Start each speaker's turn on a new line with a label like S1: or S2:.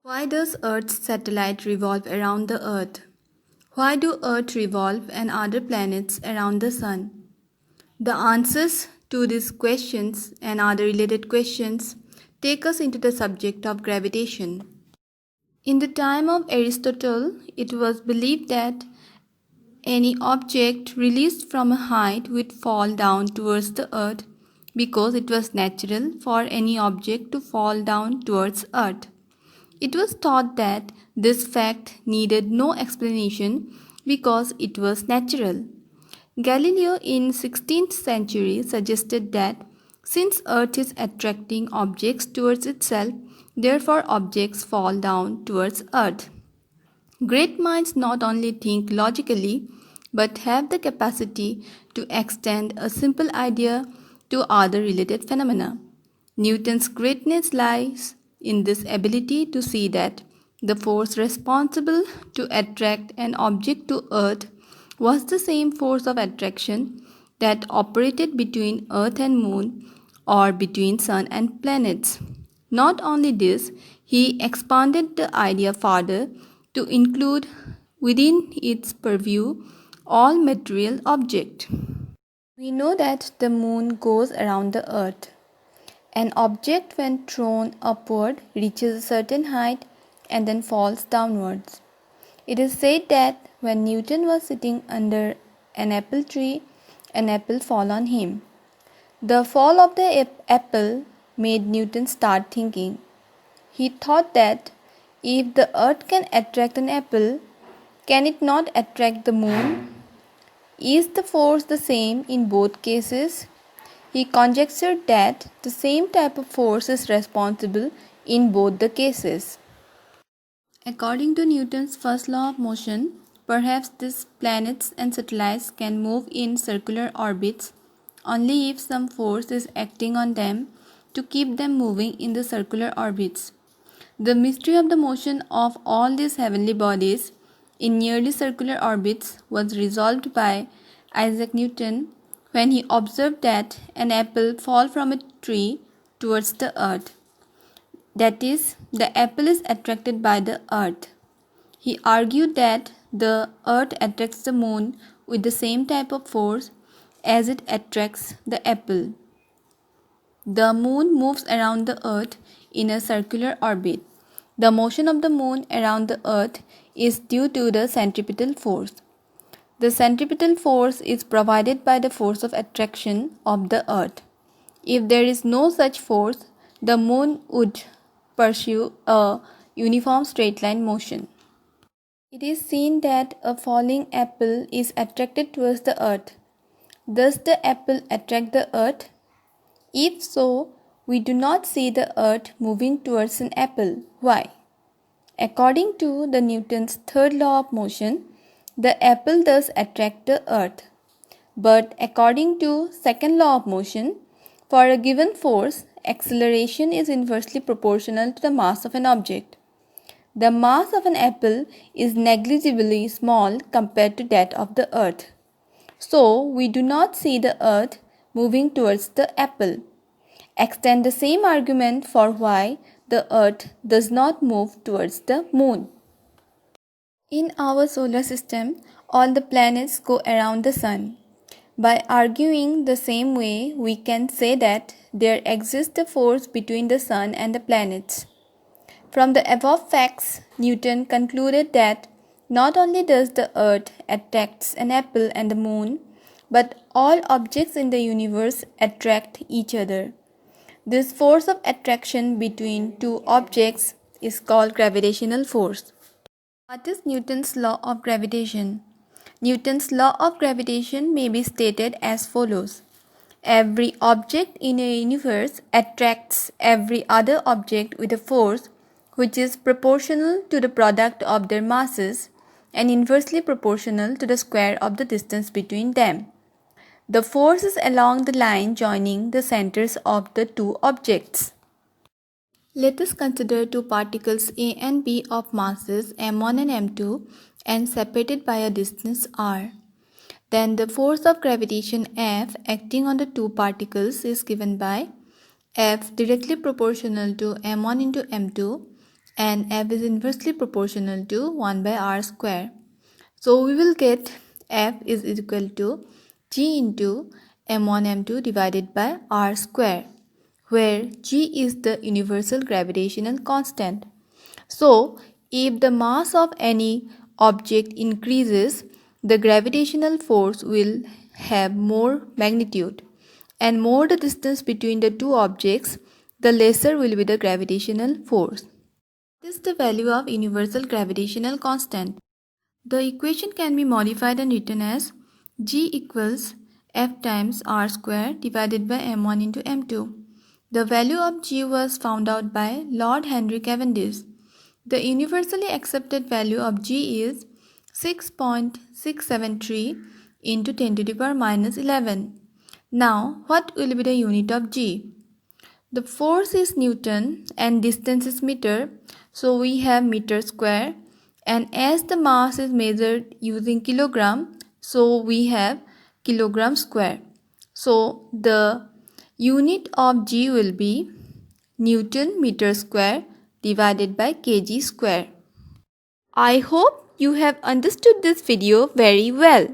S1: Why does Earth's satellite revolve around the Earth? Why do Earth revolve and other planets around the Sun? The answers to these questions and other related questions take us into the subject of gravitation. In the time of Aristotle, it was believed that any object released from a height would fall down towards the Earth because it was natural for any object to fall down towards Earth. It was thought that this fact needed no explanation because it was natural. Galileo in 16th century suggested that since Earth is attracting objects towards itself, therefore objects fall down towards Earth. Great minds not only think logically but have the capacity to extend a simple idea to other related phenomena. Newton's greatness lies in this ability to see that the force responsible to attract an object to Earth was the same force of attraction that operated between Earth and Moon or between Sun and planets. Not only this, he expanded the idea further to include within its purview all material objects. We know that the Moon goes around the Earth. An object when thrown upward reaches a certain height and then falls downwards. It is said that when Newton was sitting under an apple tree, an apple fell on him. The fall of the apple made Newton start thinking. He thought that if the earth can attract an apple, can it not attract the moon? Is the force the same in both cases? He conjectured that the same type of force is responsible in both the cases. According to Newton's first law of motion, perhaps these planets and satellites can move in circular orbits only if some force is acting on them to keep them moving in the circular orbits. The mystery of the motion of all these heavenly bodies in nearly circular orbits was resolved by Isaac Newton when he observed that an apple fall from a tree towards the earth. That is, the apple is attracted by the earth. He argued that the earth attracts the moon with the same type of force as it attracts the apple. The moon moves around the earth in a circular orbit. The motion of the moon around the earth is due to the centripetal force. The centripetal force is provided by the force of attraction of the earth. If there is no such force, the moon would pursue a uniform straight line motion. It is seen that a falling apple is attracted towards the earth. Does the apple attract the earth? If so, we do not see the earth moving towards an apple. Why? According to the Newton's third law of motion, the apple does attract the earth. But according to second law of motion, for a given force, acceleration is inversely proportional to the mass of an object. The mass of an apple is negligibly small compared to that of the earth. So, we do not see the earth moving towards the apple. Extend the same argument for why the earth does not move towards the moon. In our solar system, all the planets go around the sun. By arguing the same way, we can say that there exists a force between the sun and the planets. From the above facts, Newton concluded that not only does the earth attract an apple and the moon, but all objects in the universe attract each other. This force of attraction between two objects is called gravitational force. What is Newton's law of gravitation? Newton's law of gravitation may be stated as follows. Every object in a universe attracts every other object with a force which is proportional to the product of their masses and inversely proportional to the square of the distance between them. The force is along the line joining the centers of the two objects. Let us consider two particles A and B of masses m1 and m2 and separated by a distance r. Then the force of gravitation F acting on the two particles is given by F directly proportional to m1 into m2 and F is inversely proportional to 1 by r square. So we will get F is equal to G into m1 m2 divided by r square, where G is the universal gravitational constant. So if the mass of any object increases, the gravitational force will have more magnitude, and more the distance between the two objects, the lesser will be the gravitational force. This is the value of universal gravitational constant. The equation can be modified and written as G equals F times r square divided by m1 into m2. The value of G was found out by Lord Henry Cavendish. The universally accepted value of G is 6.673 into 10 to the power minus 11. Now, what will be the unit of G? The force is Newton and distance is meter, so we have meter square, and as the mass is measured using kilogram, so we have kilogram square. So the unit of G will be Newton meter square divided by kg square. I hope you have understood this video very well.